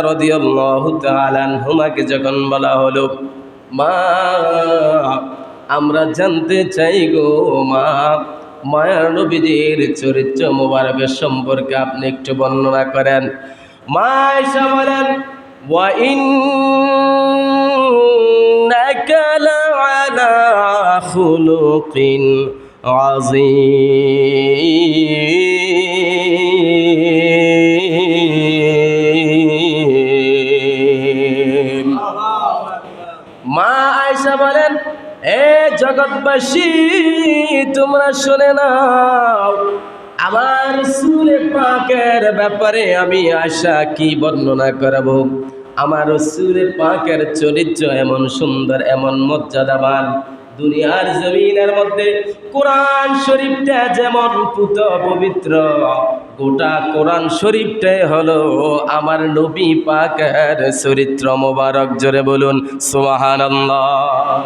রাদিয়াল্লাহু তাআলা আনহুমাকে যখন বলা হলো, মা আমরা জানতে চাই গো মা, মায়ার নবীজির চরিত্র মোবারকের সম্পর্কে আপনি একটু বর্ণনা করেন। মা আয়েশা বলেন, ওয়া ইন্নাকা লাআলা খুলুকিন আযীম। মা আয়েশা বলেন, এ জগৎবাসী তোমরা শুনে নাও, আমার রাসূল পাকের ব্যাপারে আমি আয়েশা কি বর্ণনা করব। আমার রাসূল পাকের চরিত্র এমন সুন্দর, এমন মর্যাদাবান, দুনিয়ার জমিনের মধ্যে কোরআন শরীফটা যেমন পুত পবিত্র, গোটা কোরআন শরীফটাই হলো আমার নবী পাকের চরিত্র মোবারক। জোরে বলুন সুবহানাল্লাহ।